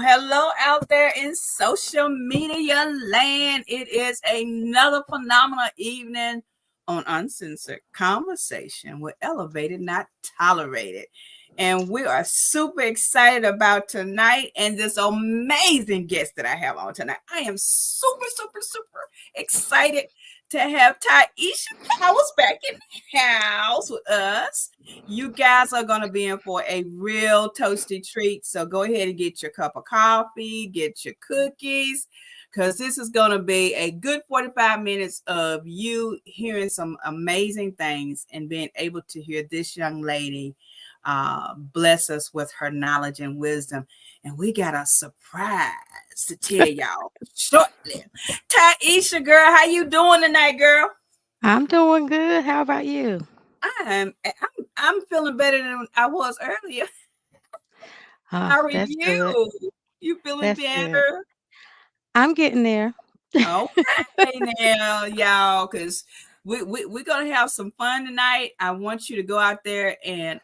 Hello out there in social media land. It is another phenomenal evening on Uncensored Conversation with Elevated, Not Tolerated. And we are super excited about tonight and this amazing guest that I have on tonight. I am super excited to have Tiesha Powell back in the house with us. You guys are going to be in for a real toasty treat. So go ahead and get your cup of coffee, get your cookies, because this is going to be a good 45 minutes of you hearing some amazing things and being able to hear this young lady bless us with her knowledge and wisdom. And we got a surprise to tell y'all shortly. Tiesha, girl, how you doing tonight, girl? I'm doing good. How about you? I'm feeling better than I was earlier. How are That's you? good. You feeling That's good. better? I'm getting there. Okay, now, y'all, because we're going to have some fun tonight. I want you to go out there and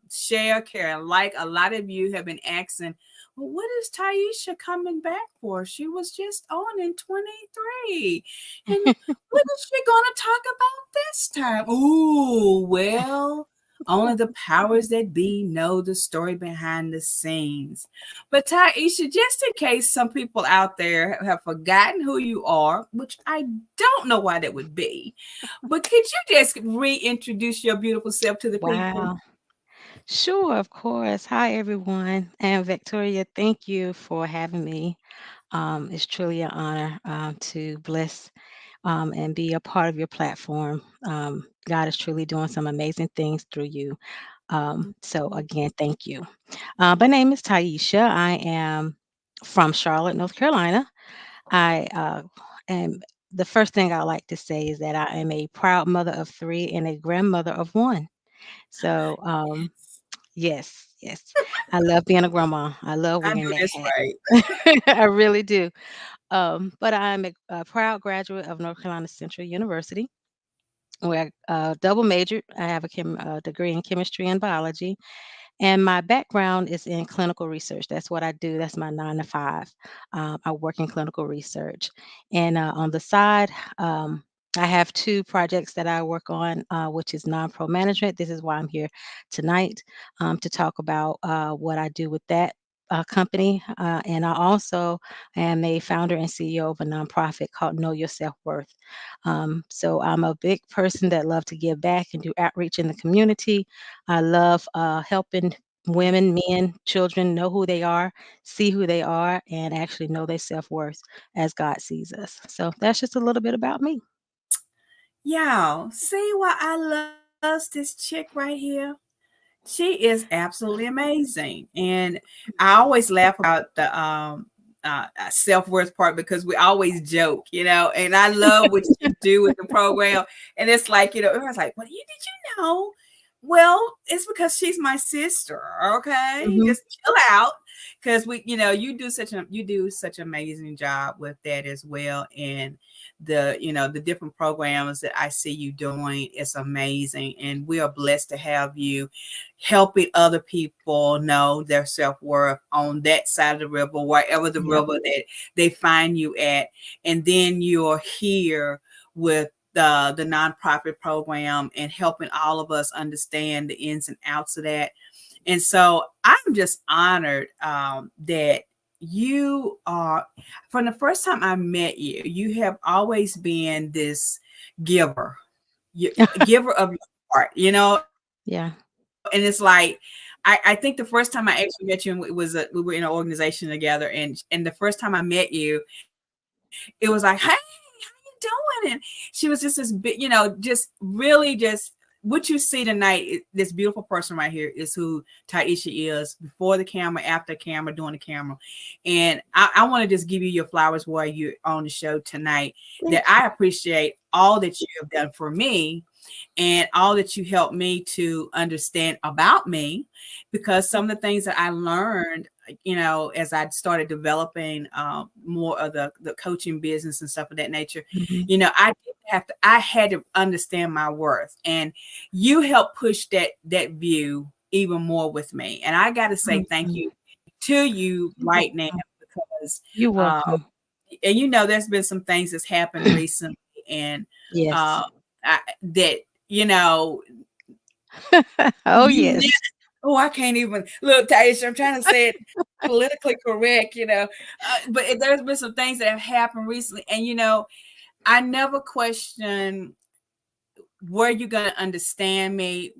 share, care, and like. A lot of you have been asking, well, what is Tiesha coming back for? She was just on in 23. And what is she going to talk about this time? Ooh, well, only the powers that be know the story behind the scenes. But Tiesha, just in case some people out there have forgotten who you are, which I don't know why that would be, but could you just reintroduce your beautiful self to the people? Wow. Sure, of course. Hi, everyone. And Victoria, thank you for having me. It's truly an honor to bless and be a part of your platform. God is truly doing some amazing things through you. So, again, thank you. My name is Tiesha. I am from Charlotte, North Carolina. I am the first thing I like to say is that I am a proud mother of three and a grandmother of one. So, yes, I love being a grandma. I love I wearing know that that's hat. right. I really do. But I'm a proud graduate of North Carolina Central University, where I double majored. I have a degree in chemistry and biology, and my background is in clinical research. That's what I do. That's my 9 to 5. I work in clinical research. And on the side, I have two projects that I work on, which is non-pro management. This is why I'm here tonight to talk about what I do with that company. And I also am a founder and CEO of a nonprofit called Know Your Self-Worth. So I'm a big person that love to give back and do outreach in the community. I love helping women, men, children know who they are, see who they are, and actually know their self-worth as God sees us. So that's just a little bit about me. Y'all, see why I love this chick right here? She is absolutely amazing. And I always laugh about self-worth part, because we always joke, and I love what you do with the program. And it's like, everyone's like, well, did you know? Well, it's because she's my sister. Okay. Mhm. Just chill out. Because you do such an amazing job with that as well. And the different programs that I see you doing is amazing. And we are blessed to have you helping other people know their self-worth on that side of the river, wherever the Yep. river that they find you at. And then you're here with the nonprofit program and helping all of us understand the ins and outs of that. And so I'm just honored that you are, from the first time I met you, you have always been this giver, giver of your heart, and it's Yeah. like, I think the first time I actually met you, and we were in an organization together, and the first time I met you, it was like, hey, how you doing? And she was just this big, just really just what you see tonight. This beautiful person right here is who Tiesha is, before the camera, after the camera, doing the camera. And I want to just give you your flowers while you're on the show tonight, that Thank you. I appreciate all that you have done for me and all that you helped me to understand about me, because some of the things that I learned, as I started developing more of the coaching business and stuff of that nature, Mhm. I had to understand my worth, and you helped push that view even more with me. And I got to say thank Awesome. you to you You're right now, welcome. because You're uh, welcome. and there's been some things that's happened recently, and Yes. uh, that you know Oh, you ne- yes. oh, I can't even look, Taisha. I'm trying to say it politically correct, but there's been some things that have happened recently, and I never question were you gonna understand me,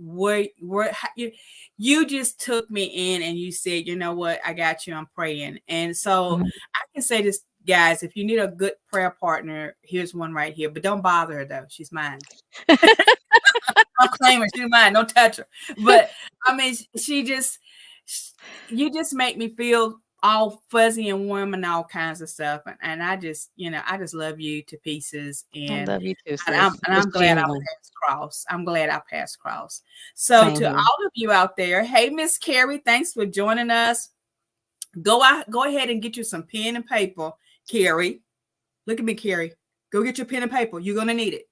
you just took me in and you said, you know what, I got you, I'm praying. And so Mhm. I can say this, guys, if you need a good prayer partner, here's one right here, but don't bother her though, she's mine. I'm claiming she's mine, don't touch her. But I mean, she just sh- you just make me feel all fuzzy and warm and all kinds of stuff, and I just love you to pieces. I and love you too, and I'm sis. and It's I'm glad I genuine. passed cross. I'm glad I passed cross. So Same to here. all of you out there, hey, Miss Carrie, thanks for joining us. Go ahead and get you some pen and paper, Carrie. Look at me, Carrie. Go get your pen and paper. You're gonna need it.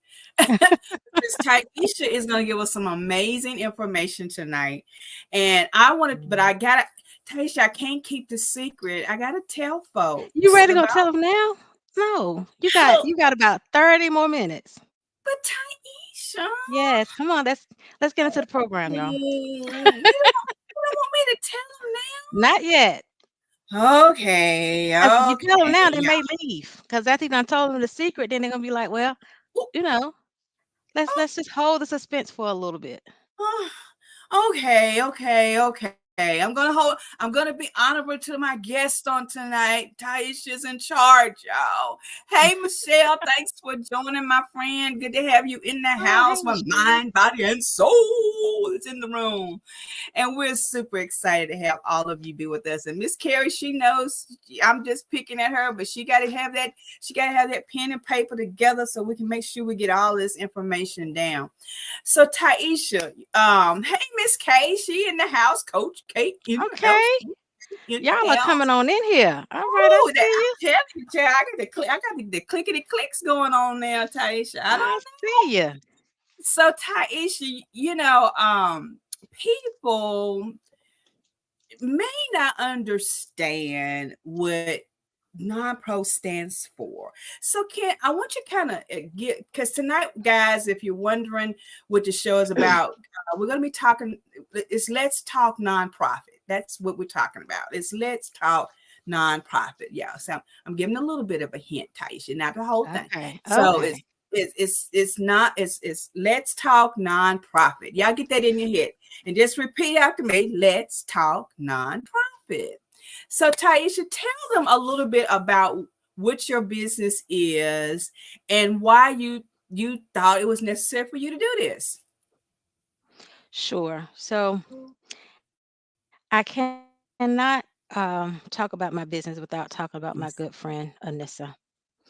Miss Taisha is gonna give us some amazing information tonight. And but I gotta, Taisha, I can't keep the secret. I gotta tell You folks ready to go about tell them now? No. You got how, you got about 30 more minutes. but Taisha, Yes. Come on. Let's get into the program, y'all. you don't want me to tell Not yet. them? Okay, 'Cause if you tell them okay, now, they yeah. may leave. Cause after you done told them the secret, then they're gonna be like, well, you know, let's just hold the suspense for a little bit. Okay, okay, okay. I'm gonna be honorable to my guest on tonight. Taisha's in charge, y'all. Hey Michelle, thanks for joining, my friend. Good to have you in the Oh, hey, house. My Michelle. mind, body, and soul is in the room. And we're super excited to have all of you be with us. And Miss Carrie, she knows I'm just picking at her, but she gotta have that pen and paper together so we can make sure we get all this information down. So Tiesha, hey Miss K, she in the house. Coach Kate in the house. Okay. In Y'all the are house. coming on in here. All right, I Oh, see you. I'm telling you, child, I got the clickety clicks going on now, Tiesha. I I don't see know. you. So Tiesha, people may not understand what non-pro stands for. So I want you kind of get, because tonight, guys, if you're wondering what the show is about, we're going to be talking, it's Let's Talk Nonprofit. That's what we're talking about. It's Let's Talk Nonprofit. Yeah. So I'm giving a little bit of a hint, Taisha, not the whole thing. Okay. So Okay. it's not, it's Let's Talk Nonprofit. Y'all get that in your head. And just repeat after me, let's talk nonprofit. So Taisha, tell them a little bit about what your business is and why you thought it was necessary for you to do this. Sure. So I cannot talk about my business without talking about my Yes. good friend Anissa,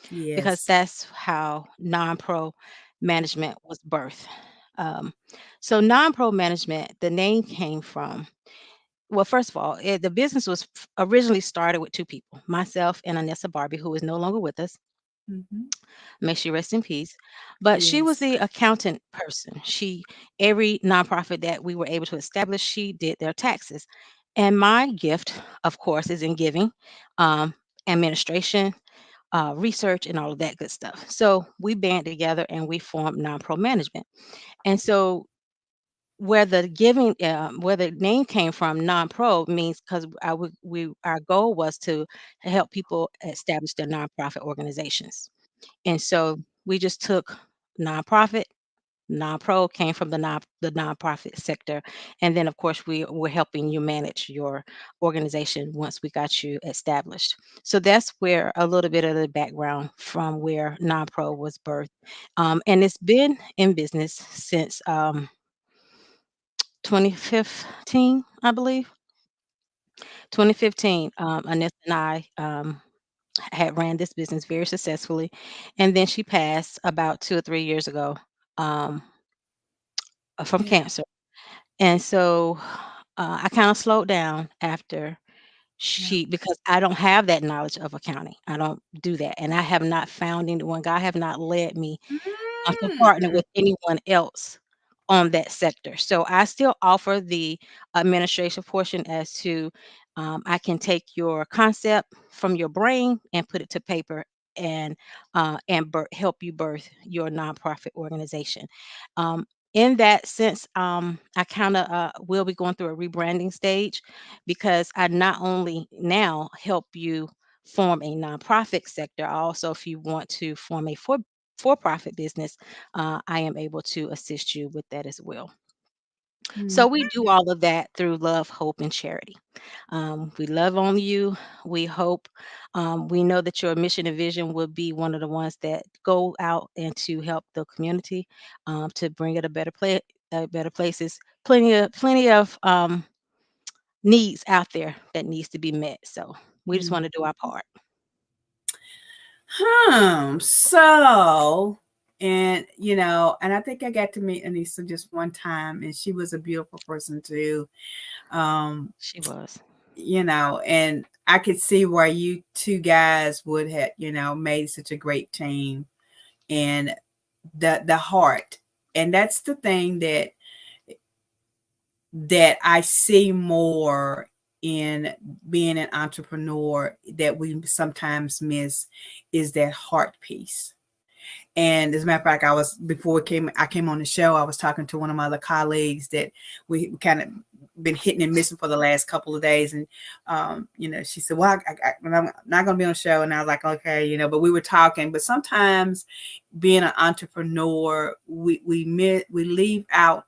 because Yes. that's how non-pro management was birthed. Um, so non-pro management, the name came from, well, first of all, the business was originally started with two people, myself and Anissa Barbie, who is no longer with us. Hmm. May she rest in peace. But she was Yes. the accountant person. Every nonprofit that we were able to establish, she did their taxes. And my gift, of course, is in giving, um, administration, research, and all of that good stuff. So we band together and we formed non-pro management. And so where the name came from, non-pro, means because our goal was to help people establish their nonprofit organizations. And so we just took nonprofit, non-pro came from the nonprofit sector. And then of course we're helping you manage your organization once we got you established. So that's where a little bit of the background from where non-pro was birthed. And it's been in business since 2015, I believe. 2015, Anissa and I had ran this business very successfully. And then she passed about 2 or 3 years ago, um, from Yeah. cancer. And so I kind of slowed down after Yeah. because I don't have that knowledge of accounting. I don't do that. And I have not found anyone, God have not led me to partner Mm. with anyone else on that sector. So I still offer the administration portion as to, I can take your concept from your brain and put it to paper and help you birth your nonprofit organization. Um, in that sense, I kind of will be going through a rebranding stage, because I not only now help you form a nonprofit sector, I also, if you want to form a for-profit business, I am able to assist you with that as well. So Mm. we do all of that through love, hope, and charity. We love on you. We hope, we know that your mission and vision will be one of the ones that go out and to help the community, to bring it better places. Plenty of needs out there that needs to be met. So we just Mm. want to do our part. So, and and I think I got to meet Anissa just one time, and she was a beautiful person too. Um, She was. and I could see why you two guys would have, made such a great team, and the heart. And that's the thing that I see more in being an entrepreneur that we sometimes miss, is that heart piece. And as a matter of fact, I came on the show, I was talking to one of my other colleagues that we kind of been hitting and missing for the last couple of days. And, she said, well, I'm not going to be on the show. And I was like, okay, but we were talking, but sometimes being an entrepreneur, we leave out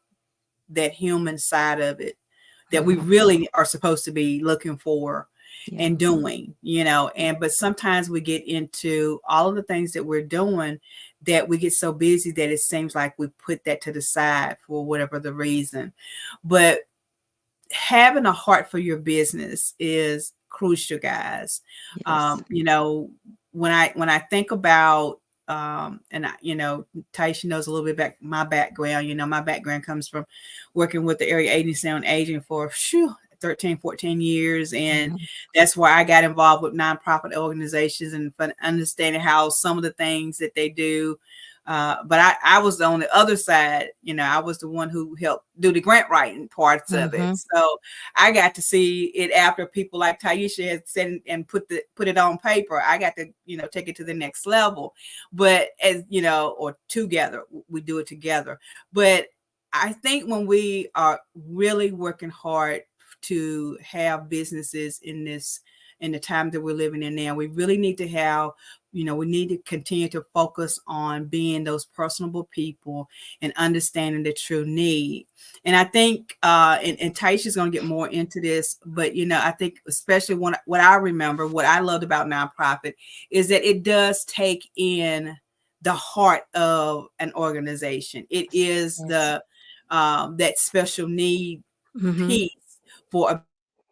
that human side of it that we Hmm. really are supposed to be looking for Yeah. and doing, but sometimes we get into all of the things that we're doing, that we get so busy that it seems like we put that to the side for whatever the reason. But having a heart for your business is crucial, guys. Yes. When I think about, and Taisha knows a little bit about my background. My background comes from working with the area agency on aging for 13, 14 years. And Hmm. that's where I got involved with nonprofit organizations and understanding how some of the things that they do. But I was on the other side. I was the one who helped do the grant writing parts of it. Hmm. So I got to see it after people like Tiesha had said and put it on paper. I got to, take it to the next level. But as or together, we do it together. But I think when we are really working hard to have businesses in the time that we're living in now, we really need to have, we need to continue to focus on being those personable people and understanding the true need. And I think, and Taisha's going to get more into this, but I think especially what I remember, what I loved about nonprofit is that it does take in the heart of an organization. It is Yes. the that special need Hmm. piece for a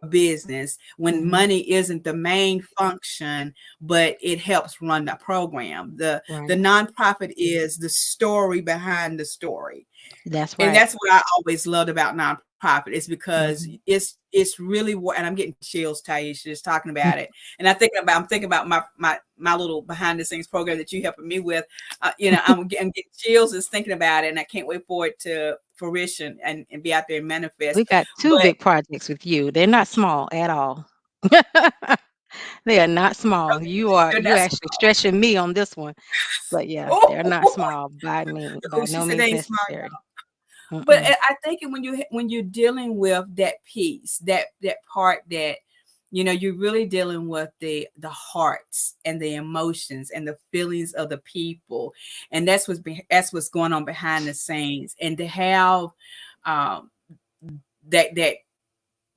business business when Hmm. money isn't the main function, but it helps run the program. The Right. nonprofit is the story behind the story. That's And right. that's what I always loved about nonprofit is because Hmm. it's really what, and I'm getting chills, Taisha, just talking about it. And I'm thinking about my little behind the scenes program that you helping me with. I'm getting chills just thinking about it, and I can't wait for it to fruition and be out there and manifest. We got two But big projects with you. They're not small at all. They are not small. they're You not actually stretching me on this one. But yeah, they're not small. small Oh, by she no said they means ain't small. necessary. But Mm-mm. I think when you're dealing with that piece, that part that you're really dealing with the hearts and the emotions and the feelings of the people, and that's what's going on behind the scenes, and to have um, that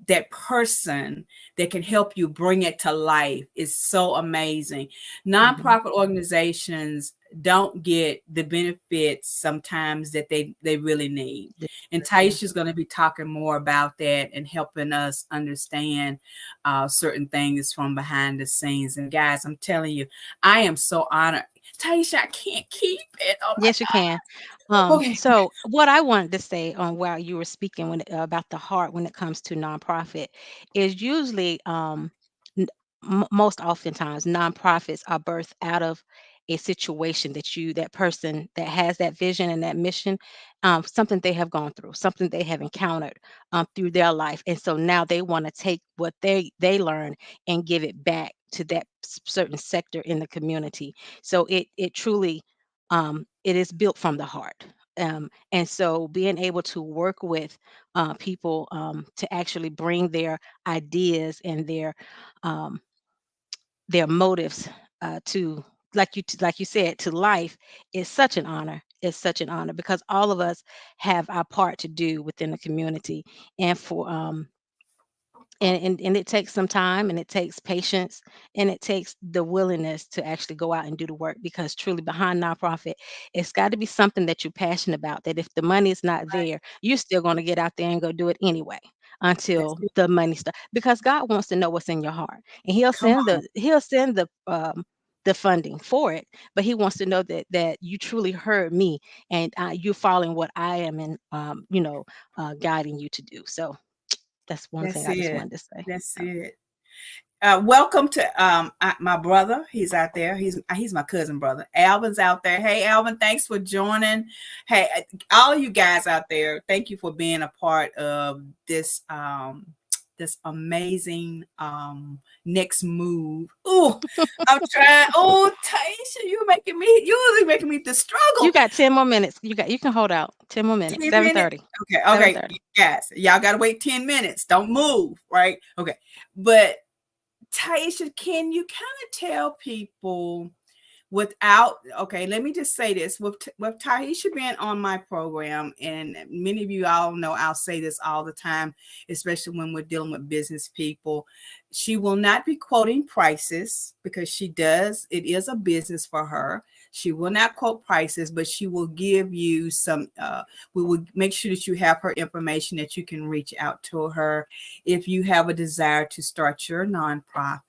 that person that can help you bring it to life is so amazing. Mhm. Nonprofit organizations don't get the benefits sometimes that they really need. Th And Yeah. Taisha's going to be talking more about that and helping us understand certain things from behind the scenes. And guys, I'm telling you, I am so honored. Taisha, I can't keep it. Oh my Yes, you can. God. Okay. So what I wanted to say on while you were speaking about the heart when it comes to nonprofit is usually n- most oftentimes nonprofits are birthed out of a situation that person that has that vision and that mission, something they have gone through, something they have encountered through their life, and so now they want to take what they learn and give it back to that certain sector in the community. So it truly it is built from the heart. And so being able to work with people to actually bring their ideas and um, their motives to like you said to life is such an honor. It's such an honor because all of us have our part to do within the community, and for and it takes some time and it takes patience and it takes the willingness to actually go out and do the work, because truly behind nonprofit it's got to be something that you're passionate about, that if the money is not Right. there you're still going to get out there and go do it anyway That's until it. the money starts, because God wants to know what's in your heart, and Come on. he'll send the funding for it, but he wants to know that you truly heard me and you're following what I am and guiding you to do. So that's one thing That's I just it. wanted to say. That's it. Welcome to my brother. He's out there. He's my cousin brother. Alvin's out there. Hey, Alvin, thanks for joining. Hey, all you guys out there, thank you for being a part of this amazing next move. Oh, I'm trying. Oh, Taisha, you really making me to You struggle. got 10 more minutes. You can hold out. 10 more minutes. 10 minutes. 7:30. Okay, okay, 7:30. guys, y'all gotta wait 10 minutes. Don't move, right? Okay, but Taisha, can you kind of tell people without, okay, let me just say this with Taisha being on my program, and many of you all know I'll say this all the time, especially when we're dealing with business people. She will not be quoting prices because it is a business for her. She will not quote prices, but she will give you we will make sure that you have her information that you can reach out to her if you have a desire to start your nonprofit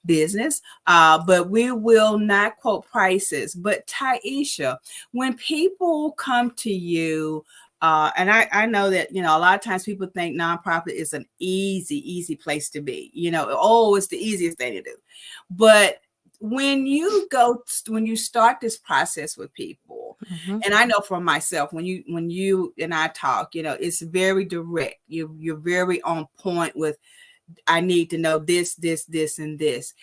business. But we will not quote prices. But Taisha, when people come to you, and I know that, a lot of times people think nonprofit is an easy place to be. Oh, it's the easiest thing to do. But when you start this process with people, Mhm. and I know for myself, when you and I talk, it's very direct. You're very on point with, I need to know this, and this.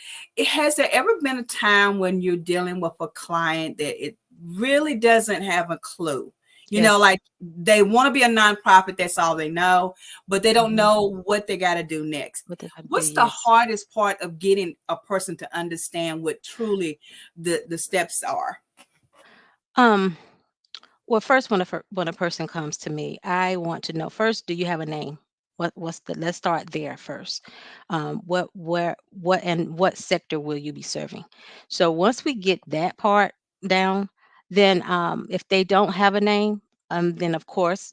Has there ever been a time when you're dealing with a client that it really doesn't have a clue? Yes. Like they want to be a nonprofit, that's all they know, but they don't Mhm. know what they got to do next. What they gotta do, What's the yes. hardest part of getting a person to understand what truly the steps are? Um, well, first, when a person comes to me, I want to know first, do you have a name? Let's start there first. What sector will you be serving? So once we get that part down, then if they don't have a name, then of course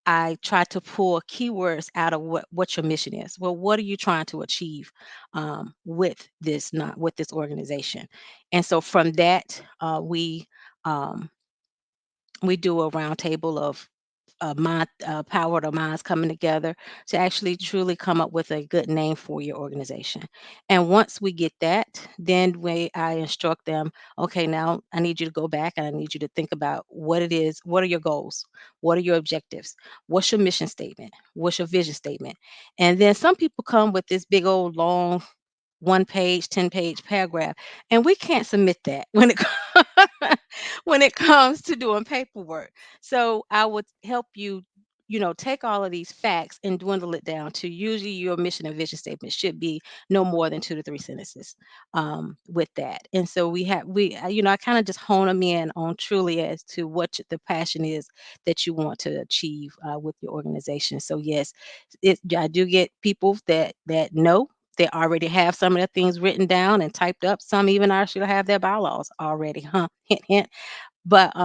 I try to pull keywords out of what your mission is. Well, what are you trying to achieve with this not with this organization? And so from that, um, we do a roundtable of mind power of minds coming together to actually truly come up with a good name for your organization. And once we get that, then I instruct them, okay, now I need you to go back and I need you to think about what it is, what are your goals, what are your objectives, what's your mission statement, what's your vision statement. And then some people come with this big old long 1 page, 10-page paragraph, and we can't submit that when it when it comes to doing paperwork. So I would help you, take all of these facts and dwindle it down to usually your mission and vision statement should be no more than 2 to 3 sentences with that. And so I kind of just hone them in on truly as to what the passion is that you want to achieve with your organization. So yes, I do get people that know they already have some of the things written down and typed up. Some even actually have their bylaws already, huh? Hint, hint. But I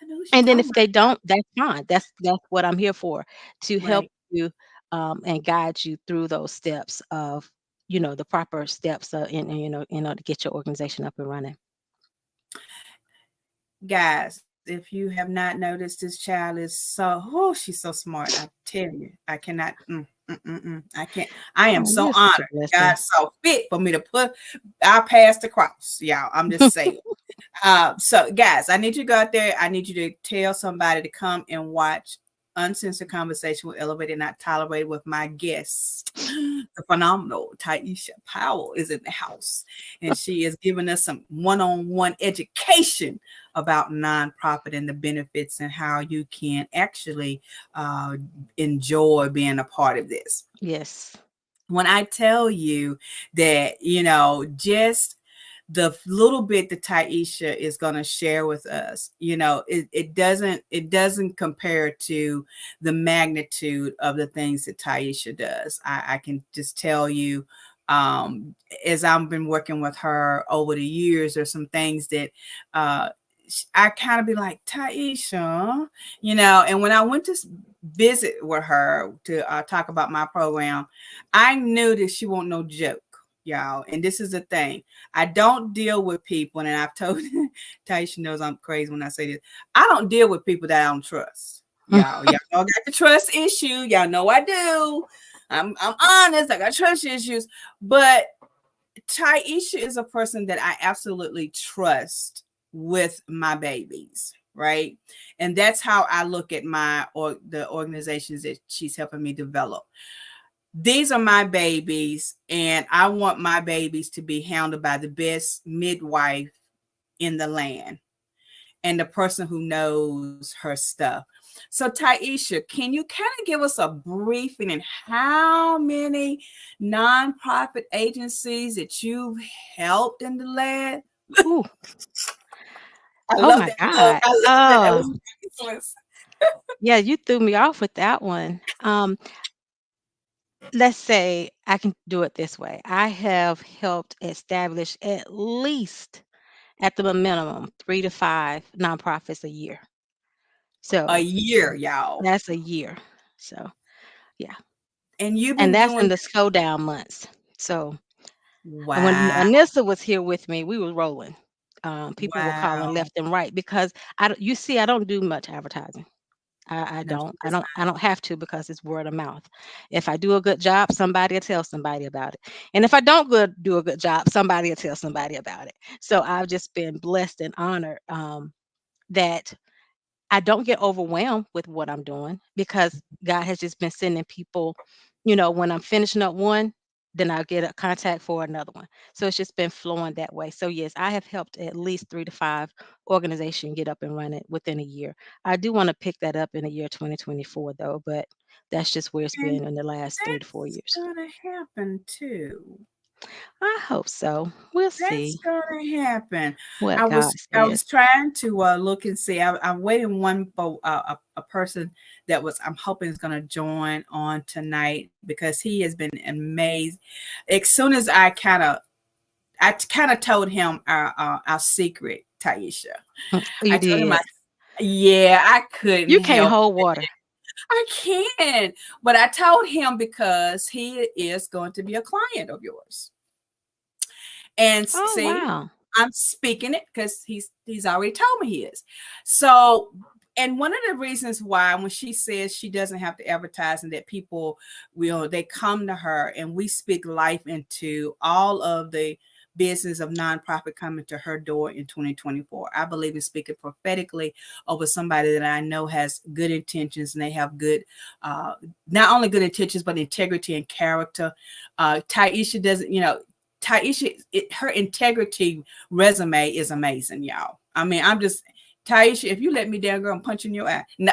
know what you're and then talking if about. they don't, that's fine. That's what I'm here for, to help Right. you and guide you through those steps of, the proper steps to get your organization up and running. Guys, if you have not noticed, this child is she's so smart. I tell you, I cannot, I can't. I am Oh, so you're such a honored. God blessing. saw fit for me to put our past across, y'all. I'm just saying. So guys, I need you to go out there. I need you to tell somebody to come and watch Uncensored Conversation with Elevated Not Tolerated with my guest. The phenomenal Tiesha Powell is in the house, and she is giving us some one-on-one education about nonprofit and the benefits and how you can actually uh, enjoy being a part of this. Yes. When I tell you that, just the little bit that Tiesha is going to share with us, it doesn't compare to the magnitude of the things that Tiesha does. I can just tell you, um, as I've been working with her over the years, there's some things that uh, I kind of be like, Tiesha, and when I went to visit with her to talk about my program, I knew that she won't no joke, y'all. And this is the thing. I don't deal with people, and I've told Taisha knows I'm crazy when I say this. I don't deal with people that I don't trust. Y'all know I got the trust issue. Y'all know I do. I'm honest. I got trust issues. But Taisha is a person that I absolutely trust with my babies, right? And that's how I look at the organizations that she's helping me develop. These are my babies, and I want my babies to be handled by the best midwife in the land and the person who knows her stuff. So, Taisha, can you kind of give us a briefing on how many nonprofit agencies that you've helped in the land? Ooh. I Oh love my that look. God. I love that. That Oh, was priceless. yeah, you threw me off with that one. Let's say I can do it this way. I have helped establish at least at the minimum 3 to 5 nonprofits a year. A So year, y'all. that's a year. So yeah. And you've And been that's doing in the slow down months. So when wow. Anissa was here with me, we was rolling. People were calling Wow. left and right because you see, I don't do much advertising. I No, don't. she I does don't. I don't have to because it's word of mouth. If I do a good job, somebody will tell somebody about it. And if I don't do a good job, somebody will tell somebody about it. So I've just been blessed and honored that I don't get overwhelmed with what I'm doing because God has just been sending people, when I'm finishing up one, then I'll get a contact for another one. So it's just been flowing that way. So yes, I have helped at least 3 to 5 organizations get up and running within a year. I do want to pick that up in the year 2024 though, but that's just where it's and been in the last 3 to 4 years. gonna happen too. I hope so. We'll That's see gonna happen. what I God was I says. was trying to look and see. I'm waiting one for a person that was I'm hoping is gonna join on tonight because he has been amazed. As soon as I kind of told him our secret, Taisha. Mm, I you told him did. yeah, I couldn't You can't help. hold water. I can. But I told him because he is going to be a client of yours. And Oh, see, wow. I'm speaking it because he's already told me he is. So, and one of the reasons why when she says she doesn't have to advertise and that people will they come to her and we speak life into all of the business of nonprofit coming to her door in 2024. I believe in speaking prophetically over somebody that I know has good intentions and they have good, not only good intentions, but integrity and character. Tiesha doesn't, Tiesha, her integrity resume is amazing, y'all. I mean, I'm just Tiesha. If you let me down, girl, I'm punching your eye. No,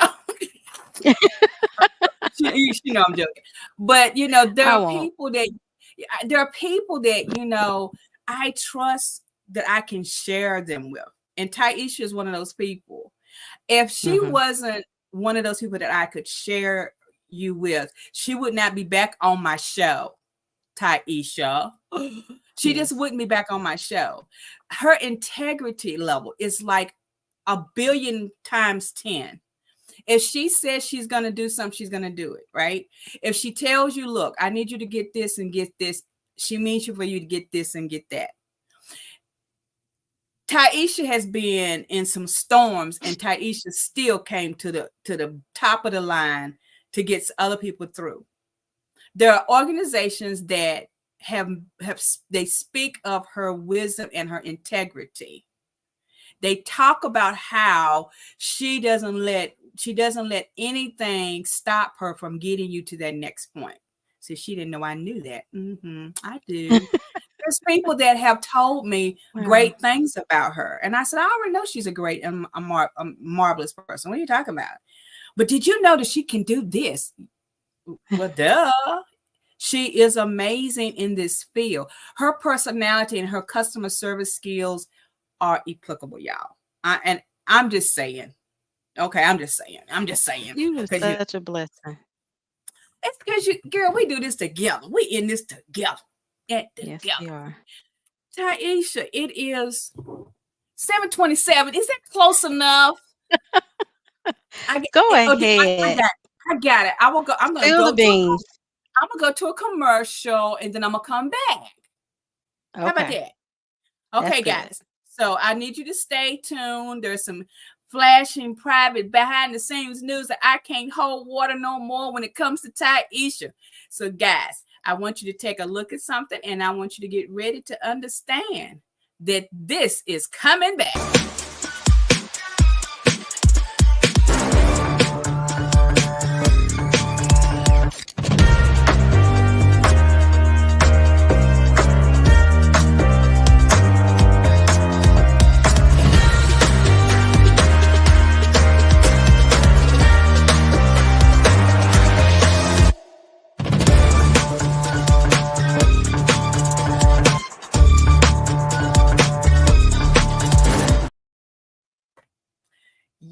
you know I'm joking. But I won't. there are people that I trust that I can share them with, and Tiesha is one of those people. If she Hmm. wasn't one of those people that I could share you with, she would not be back on my show. Tiesha. She just Yes. wouldn't be back on my show. Her integrity level is like a billion times 10. If she says she's going to do something, she's going to do it, right? If she tells you, look, I need you to get this and get this, she means for you to get this and get that. Tiesha has been in some storms, and Tiesha still came to the top of the line to get other people through. There are organizations that have they speak of her wisdom and her integrity. They talk about how she doesn't let anything stop her from getting you to that next point. So she didn't know I knew that. I do. There's people that have told me Wow. great things about her, and I said I already know she's a great and a marvelous person. What are you talking about? But did you know that she can do this? Well, duh. She is amazing in this field. Her personality and her customer service skills are applicable, y'all. And I'm just saying. Okay, I'm just saying. I'm just saying You are because such a blessing. it's because girl, we do this together. We in this together. And Yes, together. we are. Tiesha, it is 7:27. Is that close enough? Go I ahead. got it. I got it. I will go. I'm gonna Spill the go to beans. I'm gonna go to a commercial and then I'm gonna come back. How about Okay. that? That's Okay, good. guys. So I need you to stay tuned. There's some flashing private behind the scenes news that I can't hold water no more when it comes to Tiesha. So, guys, I want you to take a look at something and I want you to get ready to understand that this is coming back.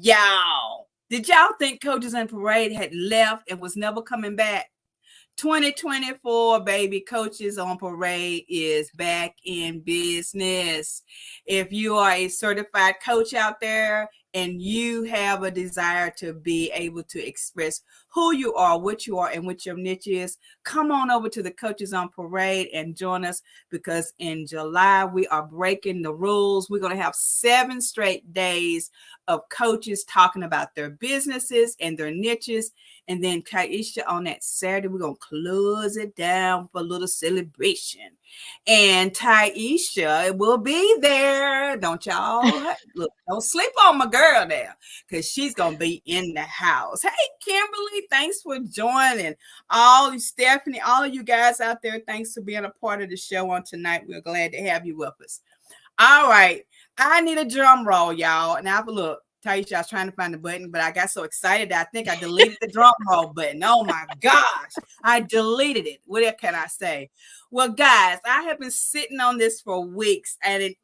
Y'all, did y'all think Coaches and Parade had left and was never coming back? 2024, baby, Coaches on Parade is back in business. If you are a certified coach out there and you have a desire to be able to express who you are, what you are, and what your niche is, come on over to the Coaches on Parade and join us because in July we are breaking the rules. We're going to have 7 straight days of coaches talking about their businesses and their niches. And then Tiesha on that Saturday, we're going to close it down for a little celebration. And Tiesha will be there. Don't y'all look, don't sleep on my girl there because she's going to be in the house. Hey, Kimberly, thanks for joining. All you, Stephanie, all of you guys out there, thanks for being a part of the show on tonight. We're glad to have you with us. All right. I need a drum roll, y'all. Now, look, Tiesha, I was trying to find the button, but I got so excited that I think I deleted the drum roll button. Oh, my gosh. I deleted it. What can I say? Well, guys, I have been sitting on this for weeks, and,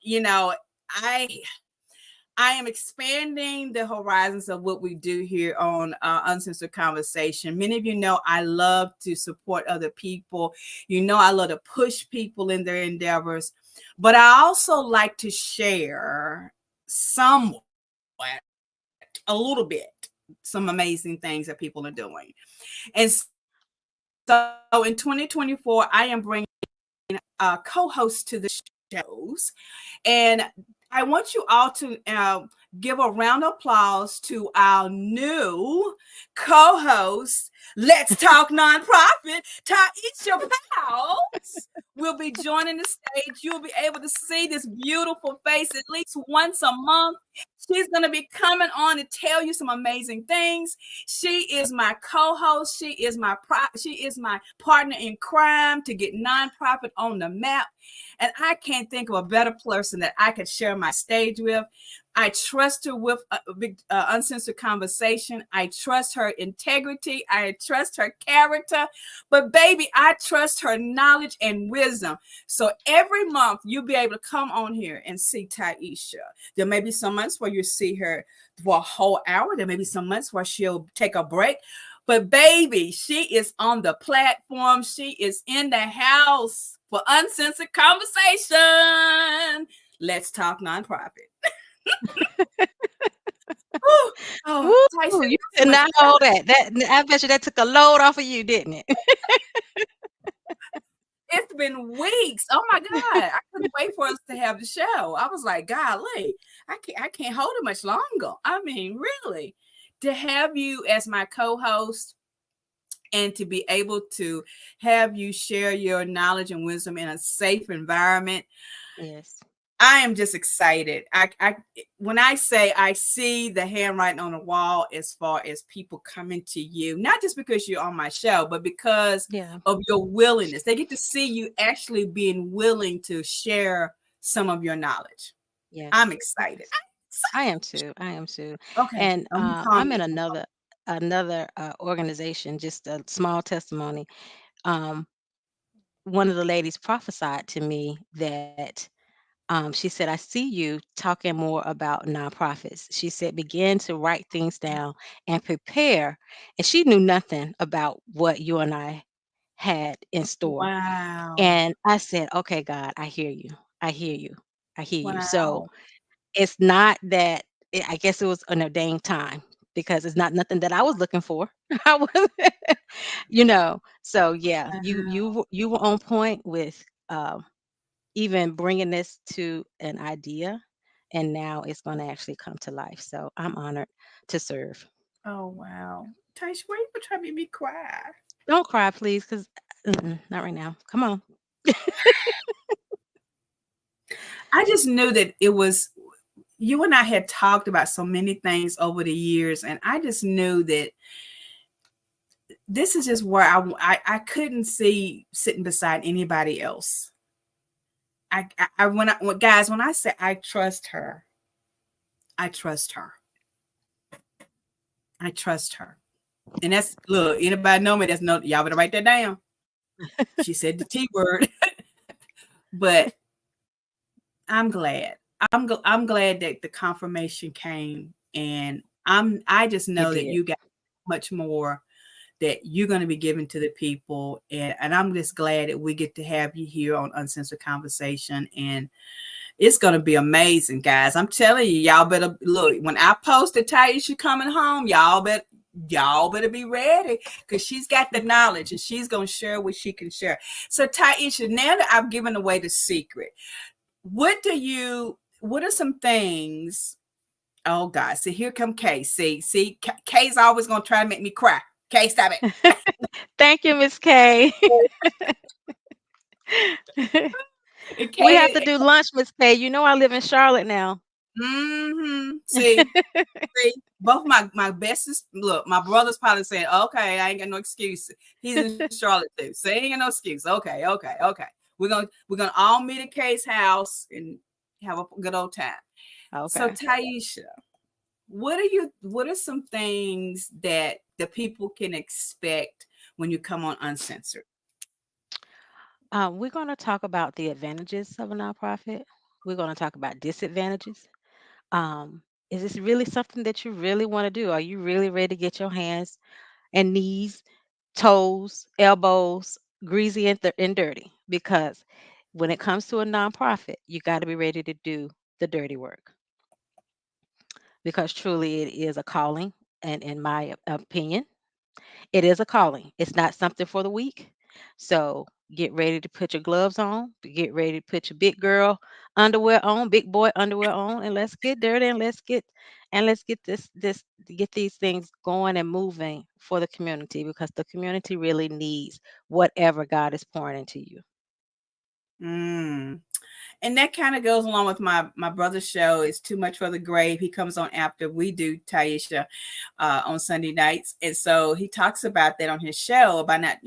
I am expanding the horizons of what we do here on Uncensored Conversation. Many of you know I love to support other people. You know I love to push people in their endeavors. But I also like to share somewhat, a little bit some amazing things that people are doing. And so in 2024, I am bringing co-hosts to the shows. And I want you all to give a round of applause to our new co-host, Let's Talk Nonprofit, Tiesha Powell will be joining the stage. You'll be able to see this beautiful face at least once a month. She's going to be coming on to tell you some amazing things. She is my co-host. She is my partner in crime to get nonprofit on the map. And I can't think of a better person that I could share my stage with. I trust her with Uncensored Conversation. I trust her integrity. I trust her character. But baby, I trust her knowledge and wisdom. So every month you'll be able to come on here and see Tiesha. There may be some months where you see her for a whole hour. There may be some months where she'll take a break. But baby, she is on the platform. She is in the house for Uncensored Conversation. Let's talk nonprofit. Oh, Woo! Tiesha, You so could much. not hold that. I bet you that took a load off of you, didn't it? It's been weeks. Oh my God. I couldn't wait for us to have the show. I was like, golly, I can't hold it much longer. I mean, really. To have you as my co-host and to be able to have you share your knowledge and wisdom in a safe environment. Yes. I am just excited. When I say I see the handwriting on the wall as far as people coming to you, not just because you're on my show, but because Yeah. of your willingness. They get to see you actually being willing to share some of your knowledge. I'm Yes. excited. Yes. I am too. I am too. Okay, And I'm calm I'm in down. another organization. Just a small testimony. Um, One of the ladies prophesied to me that she said, I see you talking more about nonprofits. She said, begin to write things down and prepare. And she knew nothing about what you and I had in store. Wow. And I said, okay, God, I hear you. I hear you. I hear you. So Wow. it's not that, I guess it was an ordained time because it's not nothing that I was looking for. I was, so yeah, you were on point with even bringing this to an idea, and now it's going to actually come to life. So I'm honored to serve. Oh, wow. Tish, why you trying to make me cry? Don't cry, please, because not right now. Come on. I just knew that it was you and I had talked about so many things over the years, and I just knew that this is just where I couldn't see sitting beside anybody else. Guys, when I say I trust her, I trust her. I trust her. And that's look, anybody know me, that's no y'all better write that down. She said the T word. But I'm glad. I'm glad that the confirmation came, and I just It know that did. you got much more that you're going to be giving to the people, and I'm just glad that we get to have you here on Uncensored Conversation, and it's going to be amazing, guys. I'm telling you, y'all better look. When I post the Taisha coming home, y'all better be ready because she's got the knowledge and she's going to share what she can share. So Taisha, now that I've given away the secret, what are some things? Oh God, see, here come Kay. See, Kay's always gonna try to make me cry. Kay, stop it. Thank you, Miss K. And We have Kay, to do lunch, Miss K. You know I live in Charlotte now. see, both my bestest look, my brother's probably saying, okay, I ain't got no excuse. He's in Charlotte too. So ain't got no excuse. Okay. We're gonna all meet at Kay's house and have a good old time. So Okay. Taisha, what are some things that the people can expect when you come on Uncensored? We're going to talk about the advantages of a nonprofit. We're going to talk about disadvantages. Um, is this really something that you really want to do? Are you really ready to get your hands and knees, toes, elbows greasy and dirty? Because when it comes to a nonprofit, you got to be ready to do the dirty work because truly it is a calling. and in my opinion, it is a calling. It's not something for the weak. So get ready to put your gloves on, get ready to put your big girl underwear on, big boy underwear on, and let's get dirty and let's get this get these things going and moving for the community, because the community really needs whatever God is pouring into you. Mm. And that kind of goes along with my brother's show. It's Too Much for the Grave. He comes on after we do, Tiesha, on Sunday nights, and so he talks about that on his show, about not,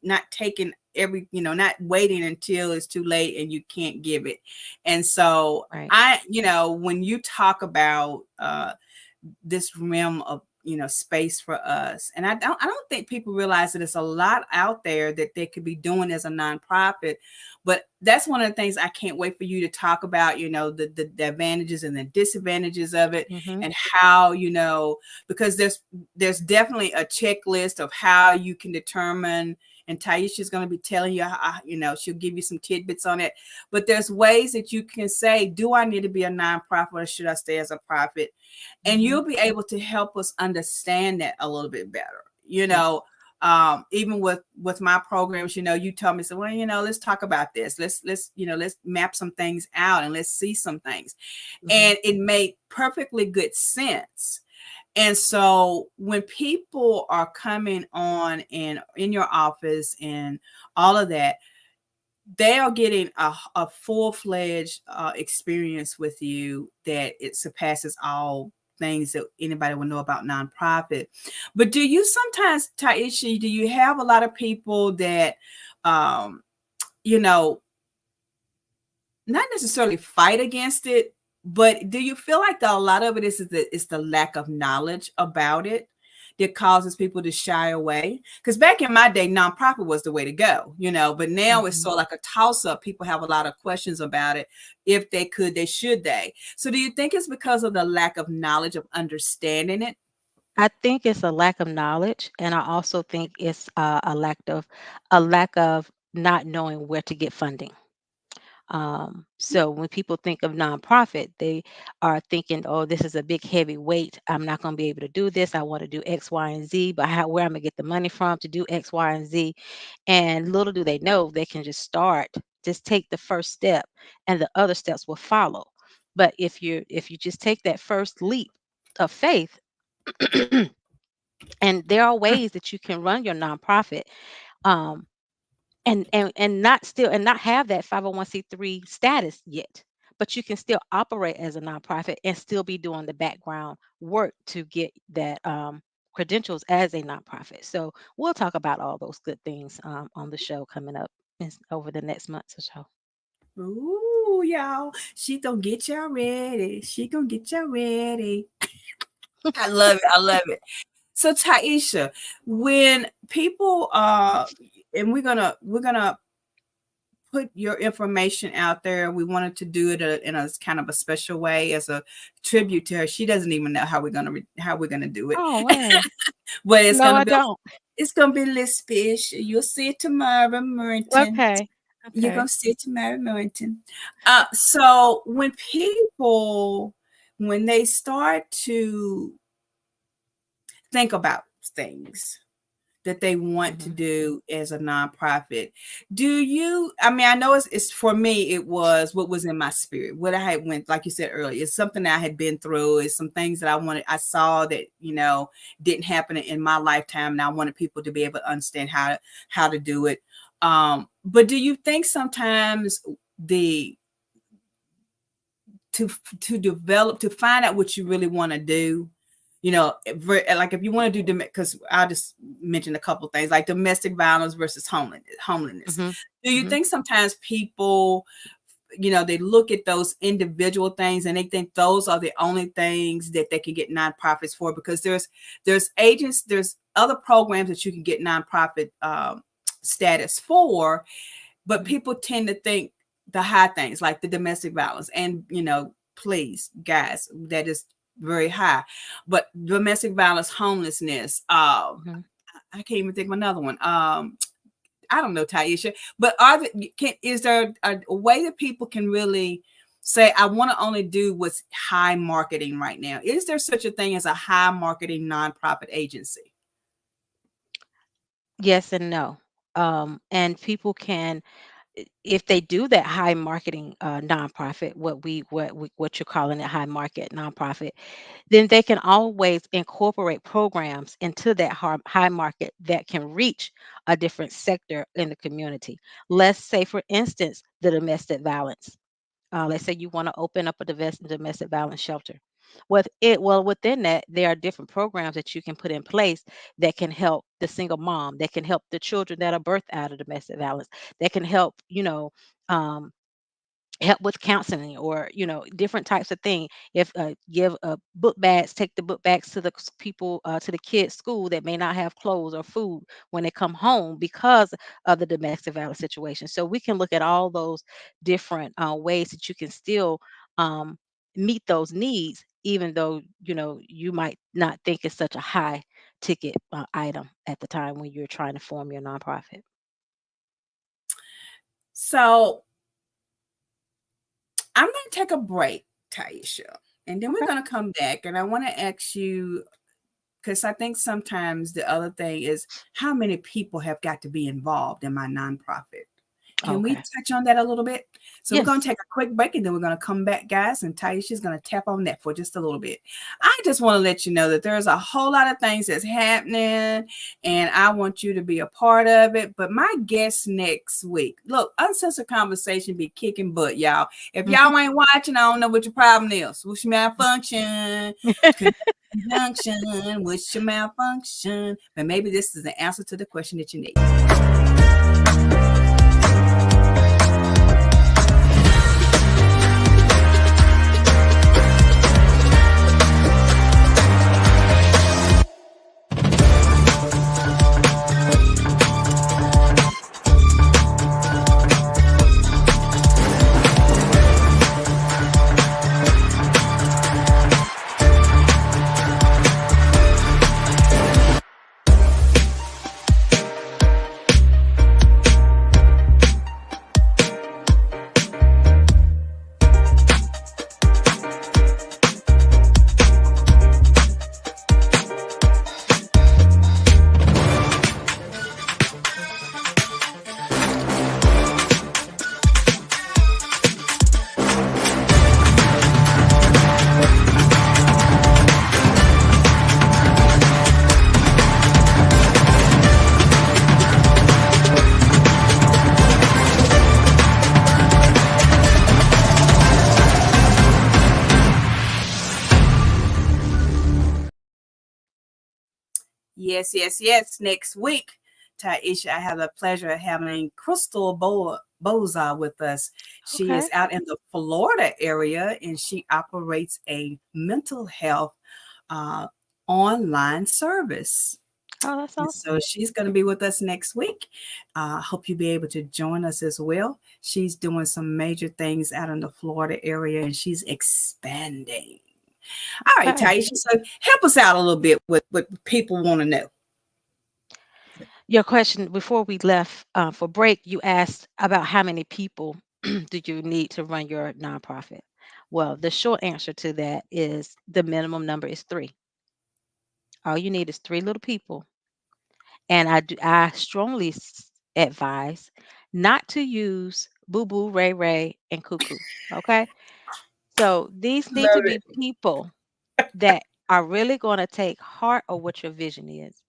not taking every, not waiting until it's too late and you can't give it. And so Right. when you talk about this realm of, space for us, and I don't think people realize that it's a lot out there that they could be doing as a nonprofit. But that's one of the things I can't wait for you to talk about, the advantages and the disadvantages of it, Hmm. and how, because there's definitely a checklist of how you can determine, and Tiesha's going to be telling you how, she'll give you some tidbits on it. But there's ways that you can say, do I need to be a nonprofit or should I stay as a profit? And Hmm. you'll be able to help us understand that a little bit better. Yes. Even with my programs, you tell me, so, well, let's talk about this. Let's map some things out and let's see some things. Hmm. And it made perfectly good sense. And so when people are coming on and in your office and all of that, they are getting a full-fledged experience with you, that it surpasses all things that anybody will know about nonprofit. But do you sometimes, Tiesha, do you have a lot of people that um you know not necessarily fight against it, but do you feel like a lot of it is the lack of knowledge about it that causes people to shy away? Because back in my day, nonprofit was the way to go, but now it's Hmm. sort of like a toss up. People have a lot of questions about it. If they could, they should they. So do you think it's because of the lack of knowledge of understanding it? I think it's a lack of knowledge, and I also think it's a lack of not knowing where to get funding. So when people think of nonprofit, they are thinking, "Oh, this is a big heavy weight. I'm not going to be able to do this. I want to do X, Y, and Z, but where I'm going to get the money from to do X, Y, and Z?" And little do they know, they can just start, just take the first step, and the other steps will follow. But if you just take that first leap of faith, and there are ways that you can run your nonprofit, um, and not have that 501(c)(3) status yet, but you can still operate as a nonprofit and still be doing the background work to get that credentials as a nonprofit. So we'll talk about all those good things on the show coming up over the next months or so. Ooh, y'all, she gonna get y'all ready. She gonna get y'all ready. I love it. I love it. So Tiesha, when people and we're gonna put your information out there. We wanted to do it in a kind of a special way as a tribute to her. She doesn't even know how we're gonna do it, Oh, wow. but it's No, gonna I be don't. it's gonna be a little special. You'll see it tomorrow, Merrington. Okay. You're gonna Okay. see it tomorrow, Merrington. So when people, when they start to think about things that they want to Hmm. do as a nonprofit, I mean, I know it's for me, it was what was in my spirit, what I had went, like you said earlier, it's something that I had been through. It's some things that I saw that, didn't happen in my lifetime, and I wanted people to be able to understand how to do it. But do you think sometimes the to develop, to find out what you really want to do, like if you want to do, because I'll just mention a couple of things, like domestic violence versus homelessness. Hmm. Do you Hmm. think sometimes people, they look at those individual things and they think those are the only things that they can get nonprofits for? Because there's other programs that you can get nonprofit status for, but people tend to think the high things like the domestic violence, and please guys, that is very high. But domestic violence, homelessness, Hmm. I can't even think of another one. I don't know, Tiesha, but is there a way that people can really say, I want to only do what's high marketing right now? Is there such a thing as a high marketing nonprofit agency? Yes and no. And people can, if they do that high marketing nonprofit, what you're calling it, high market nonprofit, then they can always incorporate programs into that high market that can reach a different sector in the community. Let's say, for instance, the domestic violence. Let's say you want to open up a domestic violence shelter. Within that, there are different programs that you can put in place that can help the single mom, that can help the children that are birthed out of domestic violence, that can help, um, help with counseling, or different types of thing. If give book bags, take the book bags to the people, to the kids school that may not have clothes or food when they come home because of the domestic violence situation. So we can look at all those different ways that you can still um, meet those needs, even though you might not think it's such a high ticket item at the time when you're trying to form your nonprofit. So I'm going to take a break, Tiesha, and then we're Okay. going to come back. And I want to ask you, because I think sometimes the other thing is how many people have got to be involved in my nonprofit. Can we Okay. touch on that a little bit? So we're going to Yes. take a quick break and then we're going to come back, guys, and Taisha's going to tap on that for just a little bit. I just want to let you know that there's a whole lot of things that's happening and I want you to be a part of it. But my guest next week, look, Uncensored Conversation be kicking butt, y'all. If y'all ain't watching, I don't know what your problem is. What's your malfunction? Conjunction, what's your malfunction? But maybe this is the answer to the question that you need. Yes, yes, yes. Next week, Taisha, I have the pleasure of having Crystal Boza with us. She is Okay. out in the Florida area and she operates a mental health uh, online service. Oh, that's And awesome. so she's going to be with us next week. I hope you'll be able to join us as well. She's doing some major things out in the Florida area and she's expanding. All right, Okay. Taisha. So help us out a little bit with what people want to know. Your question before we left for break, you asked about how many people do you need to run your nonprofit? Well, the short answer to that is the minimum number is three. All you need is three little people. And I strongly advise not to use boo boo, ray ray, and cuckoo. Okay. So these need to Love be people that are really going to take heart of what your vision is.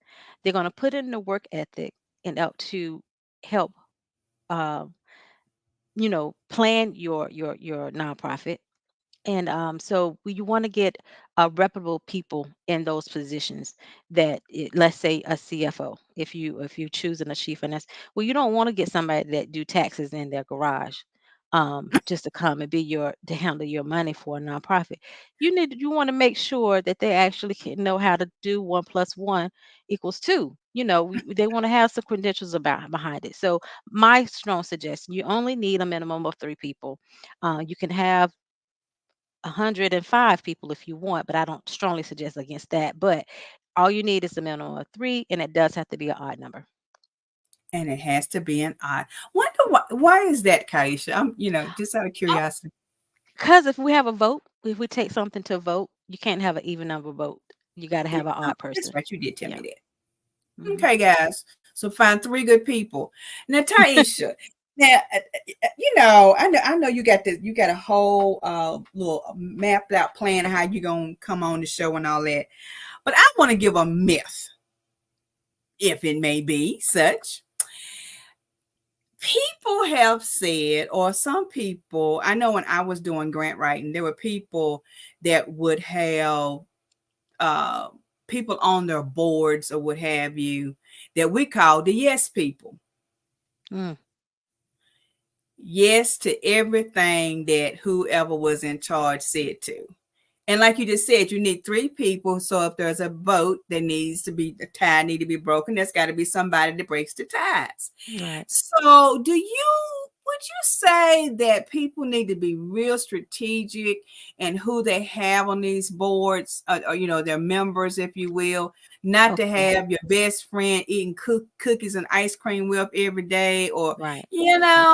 They're going to put in the work ethic and up to help, uh, plan your nonprofit. And so you want to get reputable people in those positions. Let's say a CFO, if you choosing a chief finance, well, you don't want to get somebody that do taxes in their garage, just to come and be to handle your money for a nonprofit. You want to make sure that they actually can know how to do 1 + 1 = 2. They want to have some credentials about behind it. So my strong suggestion: you only need a minimum of three people. You can have 105 people if you want, but I don't strongly suggest against that. But all you need is a minimum of three, and it does have to be an odd number. and it has to be an odd. Wonder why is that, Kaisha? I'm, just out of Oh, curiosity. Because if we have a vote, if we take something to vote, you can't have an even number vote. You got to have an odd That's person. right. You did tell Yeah. me that. Hmm. Okay, guys. So find three good people. Now, Taisha. Now, I know you got a whole little mapped out plan of how you're gonna come on the show and all that. But I want to give a myth, if it may be such. People have said, or some people, I know when I was doing grant writing, there were people that would have uh, people on their boards or what have you that we call the yes people. Mm, Yes to everything that whoever was in charge said to. And like you just said, you need three people. So if there's a vote that needs to be, the tie need to be broken, there's got to be somebody that breaks the ties. right. So would you say that people need to be real strategic in who they have on these boards, or their members, if you will, not to Okay. have your best friend eating cookies and ice cream with every day, or, Right. Right.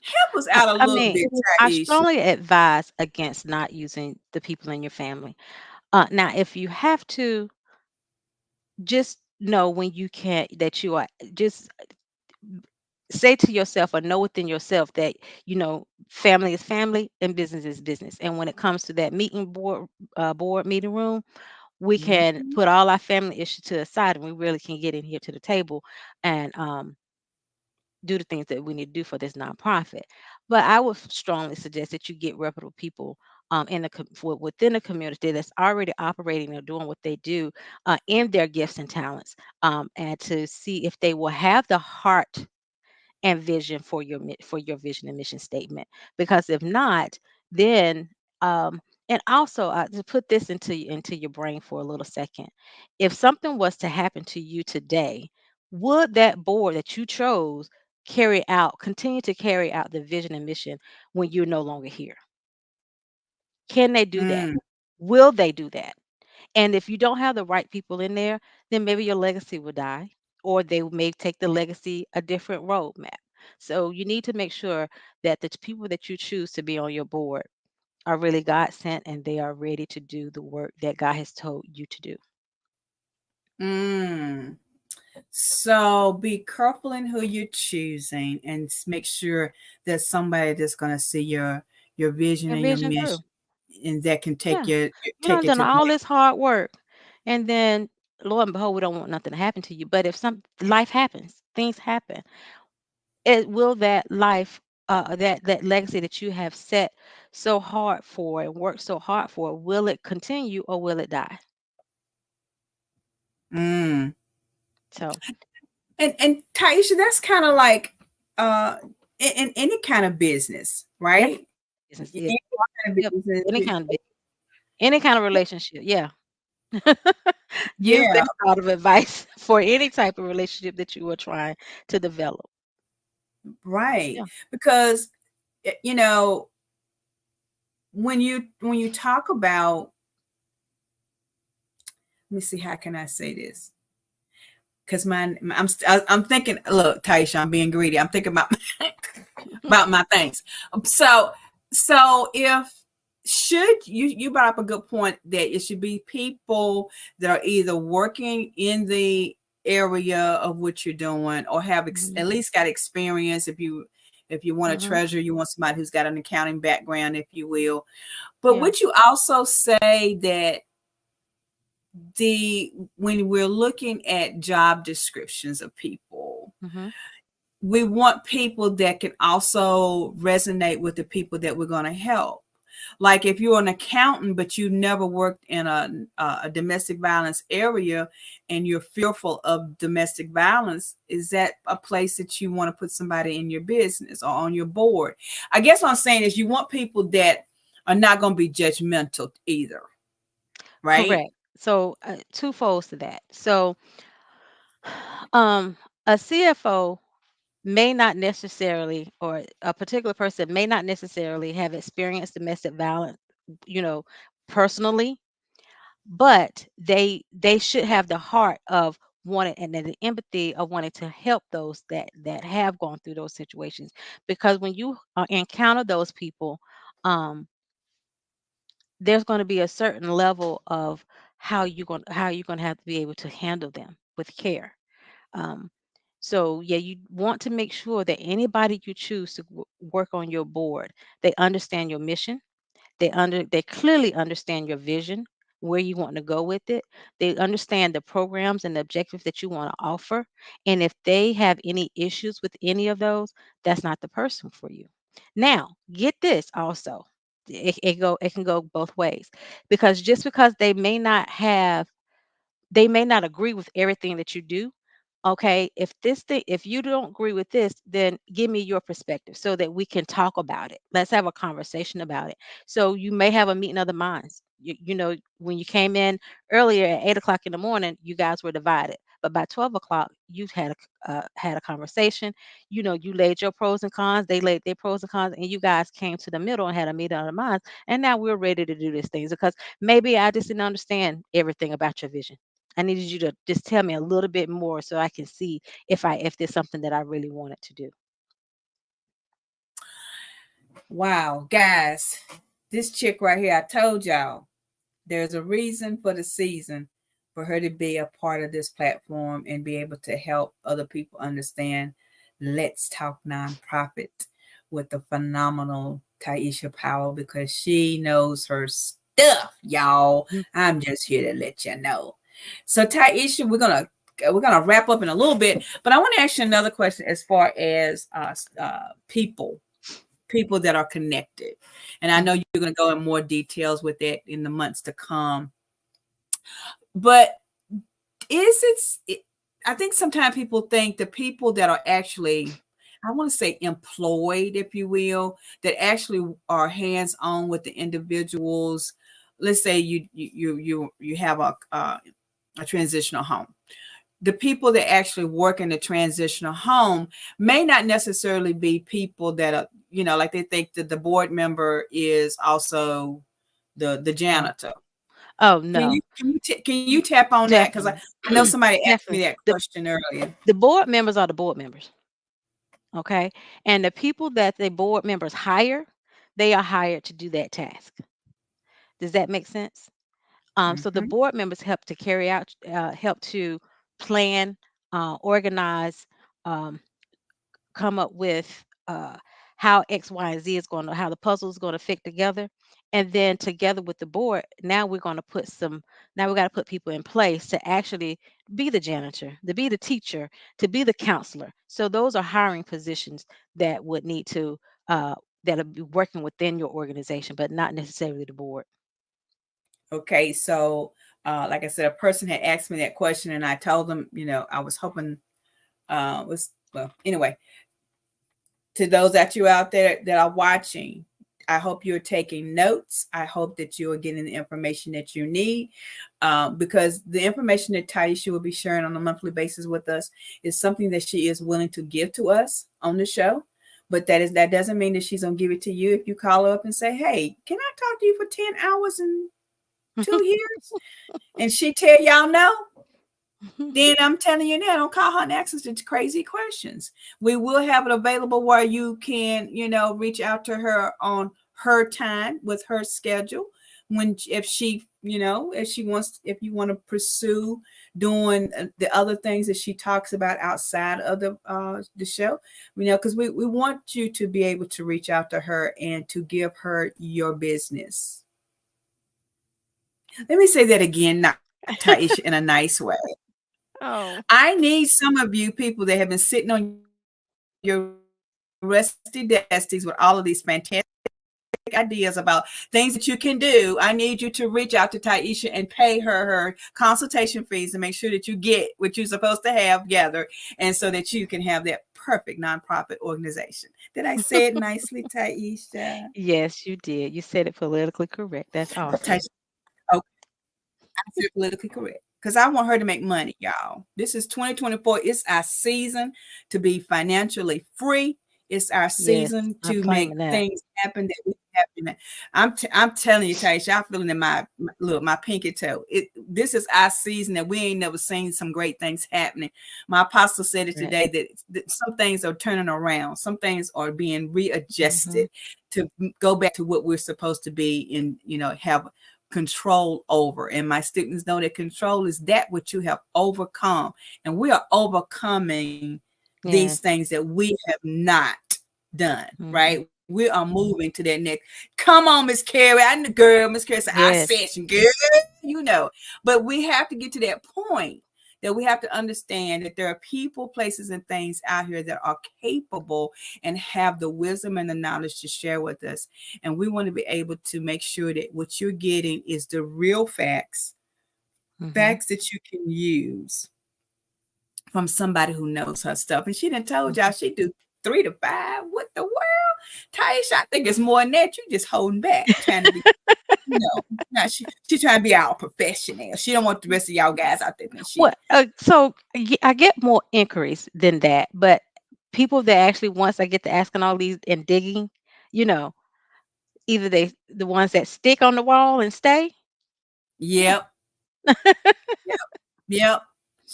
help us out a I little mean, bit, I Taisha. strongly advise against not using the people in your family. Now, if you have to, just know when you can't, that you are just say to yourself or know within yourself that family is family and business is business. And when it comes to that meeting board meeting room, we can Mhm. put all our family issues to the side and we really can get in here to the table and do the things that we need to do for this nonprofit. But I would strongly suggest that you get reputable people within the community that's already operating or doing what they do in their gifts and talents, and to see if they will have the heart and vision for for your vision and mission statement. Because if not, then and also to put this into your brain for a little second, if something was to happen to you today, would that board that you chose continue to carry out the vision and mission when you're no longer here? Can they do that? Mm. Will they do that? And if you don't have the right people in there, then maybe your legacy will die, or they may take the legacy a different roadmap. So you need to make sure that the people that you choose to be on your board are really God sent and they are ready to do the work that God has told you to do. Mm. So be careful in who you're choosing, and make sure that somebody that's going to see your vision Your and your vision mission, through. and that can Yeah. You take done it done to the all next. this hard work. And then lo and behold, we don't want nothing to happen to you. But if some life happens, things happen, it will that life that legacy that you have set so hard for and worked so hard for, will it continue or will it die? Mm. So And Taisha, that's kind of like uh in any kind of business, yeah, right? business, yeah, Any kind of yep, business. any kind of relationship, yeah. Use Yeah, that sort of advice for any type of relationship that you are trying to develop. right. Yeah. Because you know when you talk about, let me see, how can I say this? Because I'm thinking, look, Taisha, I'm being greedy. I'm thinking about about my things. So if should you brought up a good point that it should be people that are either working in the area of what you're doing, or have Hmm. at least got experience. If you want a Hmm. treasurer, you want somebody who's got an accounting background, if you will. But Yeah. would you also say that the when we're looking at job descriptions of people, Hmm. we want people that can also resonate with the people that we're going to help. Like if you're an accountant, but you never worked in a domestic violence area, and you're fearful of domestic violence, is that a place that you want to put somebody in your business or on your board? I guess what I'm saying is you want people that are not going to be judgmental either, right? Correct. So two folds to that. So um a CFO may not necessarily, or a particular person may not necessarily have experienced domestic violence, you know, personally, but they should have the heart of wanting, and then the empathy of wanting to help those that have gone through those situations. Because when you encounter those people, there's going to be a certain level of how you're going to have to be able to handle them with care. Um, so yeah, you want to make sure that anybody you choose to work on your board, they understand your mission, they clearly understand your vision, where you want to go with it. They understand the programs and the objectives that you want to offer. And if they have any issues with any of those, that's not the person for you. Now, get this also. It can go both ways, because just because they may not agree with everything that you do. Okay, if you don't agree with this, then give me your perspective so that we can talk about it. Let's have a conversation about it. So you may have a meeting of the minds. When you came in earlier at 8 o'clock in the morning, you guys were divided. But by 12 o'clock, you had a conversation. You laid your pros and cons. They laid their pros and cons, and you guys came to the middle and had a meeting of the minds. And now we're ready to do these things, because maybe I just didn't understand everything about your vision. I needed you to just tell me a little bit more so I can see if there's something that I really wanted to do. Wow, guys, this chick right here, I told y'all, there's a reason for the season for her to be a part of this platform and be able to help other people understand. Let's talk nonprofit with the phenomenal Tiesha Powell, because she knows her stuff, y'all. Mhm. I'm just here to let you know. So Tiesha, we're gonna wrap up in a little bit, but I want to ask you another question as far as people that are connected. And I know Mhm. you're going to go in more details with it in the months to come. But I think sometimes people think the people that are actually, I want to say employed, if you will, that actually are hands on with the individuals. Let's say you have a transitional home. The people that actually work in the transitional home may not necessarily be people that are, like they think that the board member is also the Oh, janitor. oh Can no. you can you tap on that? Because Definitely. I know somebody asked me Definitely. that The question earlier. the board members are the board members. Okay. And the people that the board members hire, they are hired to do that task. Does that make sense? So the Hmm. board members help to plan, organize, um, come up with how X, Y, and Z is going to, how the puzzle is going to fit together. And then together with the board, now we got to put people in place to actually be the janitor, to be the teacher, to be the counselor. So those are hiring positions that would need to, uh, that'll be working within your organization, but not necessarily the board. Okay, so like I said, a person had asked me that question, and I told them, I was hoping was well. Anyway, to those that you out there that are watching, I hope you're taking notes. I hope that you are getting the information that you need, because the information that Taisha will be sharing on a monthly basis with us is something that she is willing to give to us on the show. But that doesn't mean that she's gonna give it to you if you call her up and say, "Hey, can I talk to you for 10 hours in 2 years?" And she tell y'all no. Then I'm telling you now, don't call her and ask us the crazy questions. We will have it available where you can, reach out to her on her time with her schedule. If you want to pursue doing the other things that she talks about outside of the show, because we want you to be able to reach out to her and to give her your business. Let me say that again, not Taisha, in a nice way. Oh. I need some of you people that have been sitting on your rusty desties with all of these fantastic ideas about things that you can do. I need you to reach out to Taisha and pay her consultation fees to make sure that you get what you're supposed to have gathered, and so that you can have that perfect nonprofit organization. Did I say it nicely, Taisha? Yes, you did. You said it politically correct. That's Taisha, awesome. okay, I feel politically correct because I want her to make money, y'all. This is 2024. It's our season to be financially free. It's our Yes, season I'm to make claiming that. things happen that we happen. I'm telling you, Tiesha, I'm feeling in my pinky toe. This is our season that we ain't never seen some great things happening. My apostle said it Right. today that some things are turning around, some things are being Mm-hmm. readjusted to go back to what we're supposed to be and have control over. And my students know that control is that which you have overcome, and we are overcoming these Yes. things that we have not done, Mm-hmm. right? We are moving to that next. Come on, Miss Carrie. I the girl, Miss Carrie said, I Yes. session, girl, But we have to get to that point that we have to understand that there are people, places, and things out here that are capable and have the wisdom and the knowledge to share with us. And we want to be able to make sure that what you're getting is the real facts, Mm-hmm. facts that you can use from somebody who knows her stuff. And she done told y'all Mm-hmm. she do 3 to 5. What the world? Taisha, I think it's more than that. You just holding back, trying to be, now she trying to be our professional. She don't want the rest of y'all guys out there thinking she. What? So I get more inquiries than that, but people that actually once I get to asking all these and digging, you know, either the ones that stick on the wall and stay. Yeah. Yep, yep, yep.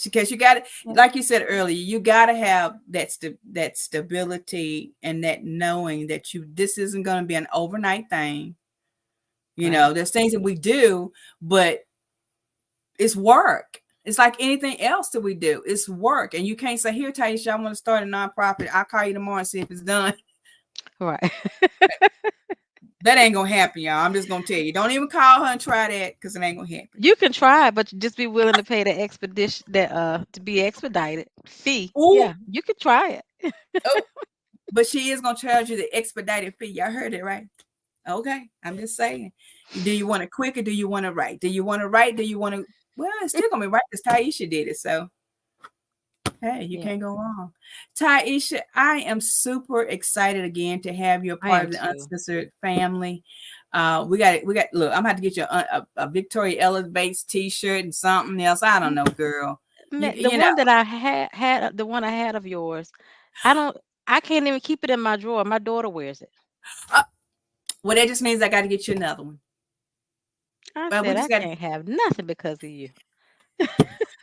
Because you got to, Yeah. like you said earlier, you got to have that stability and that knowing that this isn't going to be an overnight thing. Right. There's things that we do, but it's work. It's like anything else that we do. It's work. And you can't say, here, Taisha, I want to start a nonprofit. I'll call you tomorrow and see if it's done. Right. That ain't going to happen, y'all. I'm just going to tell you. Don't even call her and try that because it ain't going to happen. You can try, but you just be willing to pay the expedition that to be expedited fee. Ooh, Yeah, you could try it. oh, but she is going to charge you the expedited fee. Y'all heard it, right? Okay. I'm just saying. Do you want it quick or do you want to write? Do you want to write? Do you want to? Well, it's still going to be right because Taisha did it. So hey, you Yeah, can't go wrong. Taisha, I am super excited again to have you a I part am of the too. Uncensored family. We got. Look, I'm gonna have to get you a Victoria Elevates T-shirt and something else. I don't M- know, girl. The You know. one that I had the one I had of yours, I don't, I can't even keep it in my drawer. My daughter wears it. Uh, well, that just means I got to get you another one. I Well, we said just I got. can't have nothing because of you.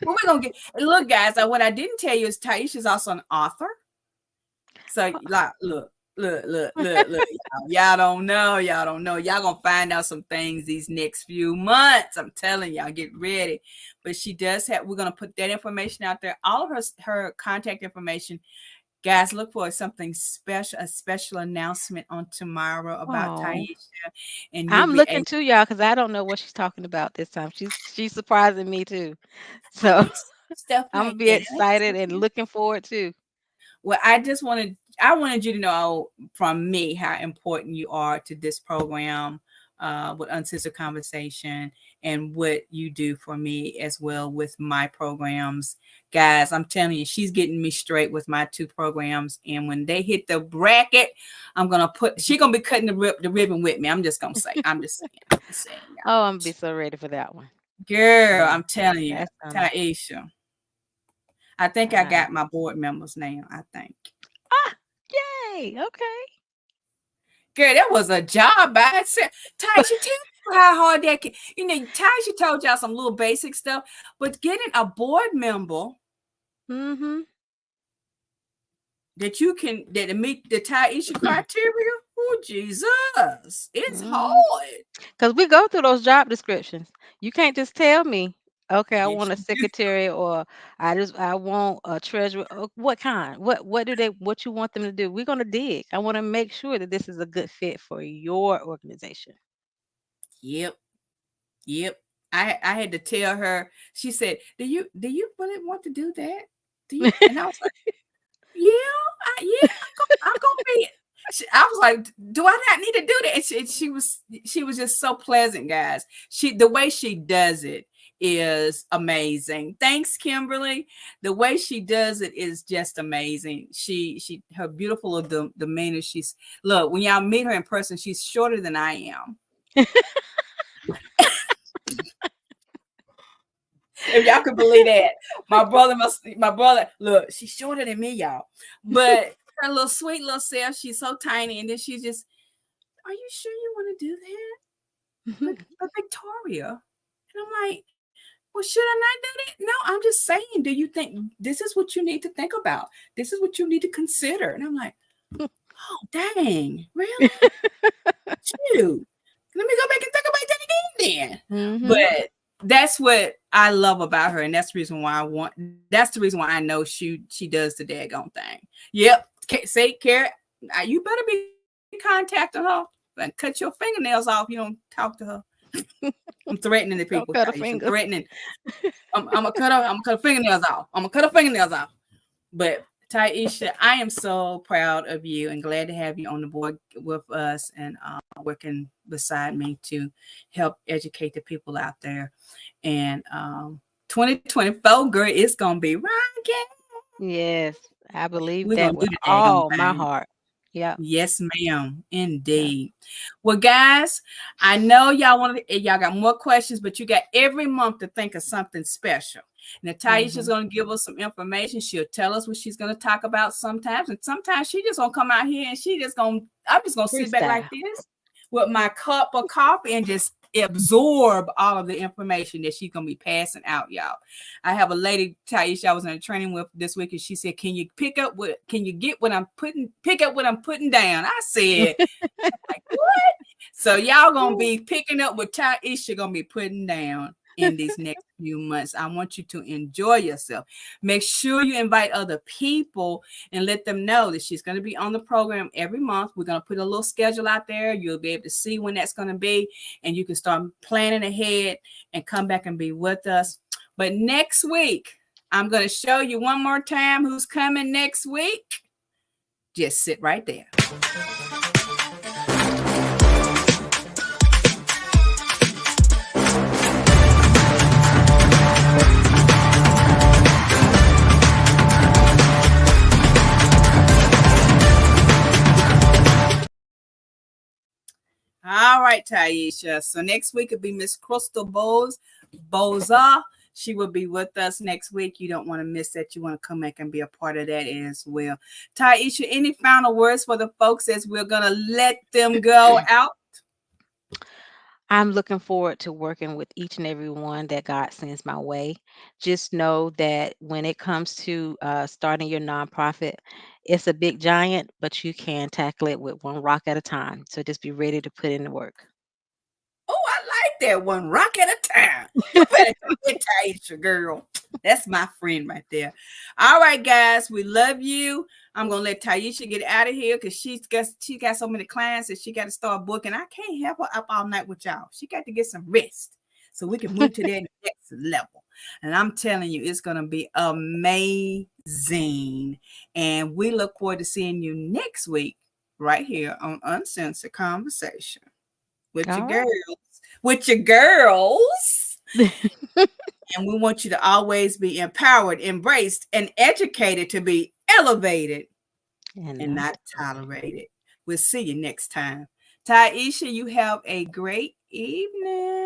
Well, we're gonna get. Look, guys. What I didn't tell you is Taisha's also an author. So like, look, y'all don't know, y'all gonna find out some things these next few months. I'm telling y'all, get ready. But she does have, we're gonna put that information out there, all of her contact information. Guys, look for something special, a special announcement on tomorrow about Oh, Tiesha, and you'll I'm be looking able. to y'all because I don't know what she's talking about this time. She's surprising me too. So Stuff I'm gonna like be that. excited and looking forward too. Well, I wanted you to know from me how important you are to this program with Uncensored Conversation and what you do for me as well with my programs. Guys, I'm telling you, she's getting me straight with my 2 programs. And when they hit the bracket, she's going to be cutting the ribbon with me. I'm just saying, y'all. Oh, I'm gonna be so ready for that one. Girl, Yeah, I'm telling you, that's gonna. Taisha, I think I Uh, got my board members now, I think. ah, yay! Okay. Girl, that was a job by itself. Tasha, tell you how hard that can. Tasha told y'all some little basic stuff, but getting a board member Mm-hmm. that meet the Taisha criteria. Oh Jesus, it's Mm-hmm. hard. Because we go through those job descriptions. You can't just tell me, okay, I Yes, want a you do. secretary or I want a treasurer. What kind? What you want them to do? We're gonna dig. I want to make sure that this is a good fit for your organization. Yep, yep. I had to tell her. She said, "Do you really want to do that? Do you?" And I was like, yeah, I'm gonna be. I was like, do I not need to do that? And she was just so pleasant, guys. The way she does it is amazing. Thanks, Kimberly. The way she does it is just amazing. Her beautiful demeanor. Look, when y'all meet her in person, she's shorter than I am. If y'all could believe that. My brother, look, she's shorter than me, y'all. But her little sweet little self. She's so tiny, and then she's just, "Are you sure you want to do that?" But Victoria, and I'm like, "Well, should I not do that?" No, I'm just saying. Do you think this is what you need to think about? This is what you need to consider. And I'm like, "Oh, dang, really? Shoot. Let me go back and think about that again then." But that's what I love about her, and that's the reason why that's the reason why I know she does the daggone thing. Yep. Say, Carrie, you better be contacting her and cut your fingernails off. You don't talk to her. I'm threatening the Don't people. cut a I'm finger. threatening. I'm gonna cut her. I'm gonna cut her fingernails off. I'm gonna cut her fingernails off. But Tiesha, I am so proud of you and glad to have you on the board with us and working beside me to help educate the people out there. And 2024, girl, it's gonna be rocking. Yes, I believe We're that gonna with do the daggone all my thing. heart. Yep. Yes, ma'am. Yep. Indeed. Well, guys, I know y'all got more questions, but you got every month to think of something special. And Taisha's gonna give us some information. She'll tell us what she's gonna talk about sometimes, and sometimes she just gonna come out here and I'm just gonna sit back like Freestyle. this with my cup of coffee and just absorb all of the information that she's gonna be passing out, y'all. I have a lady, Tiesha, I was in a training with this week, and she said, "Can you pick up what? Can you get what I'm putting? Pick up what I'm putting down?" I said, "Like what?" So y'all gonna be picking up what Tiesha gonna be putting down in these next few months. I want you to enjoy yourself. Make sure you invite other people and let them know that she's going to be on the program every month. We're going to put a little schedule out there. You'll be able to see when that's going to be, and you can start planning ahead and come back and be with us. But next week, I'm going to show you one more time who's coming next week. Just sit right there. All right, Tiesha. So next week will be Miss Crystal Boza. She will be with us next week. You don't want to miss that. You want to come back and be a part of that as well. Tiesha, any final words for the folks as we're going to let them go out? I'm looking forward to working with each and every one that God sends my way. Just know that when it comes to starting your nonprofit, it's a big giant, but you can tackle it with one rock at a time. So just be ready to put in the work. Oh, I like that one. Rock at a time. You better come get Tiesha, girl. That's my friend right there. All right, guys. We love you. I'm gonna let Tiesha get out of here because she got so many clients that she got to start booking. I can't have her up all night with y'all. She got to get some rest so we can move to that next level. And I'm telling you, it's gonna be amazing. And we look forward to seeing you next week right here on Uncensored Conversation with All your right. girls. With your girls. And we want you to always be empowered, embraced, and educated to be elevated and And not tolerated. We'll see you next time. Tiesha, you have a great evening.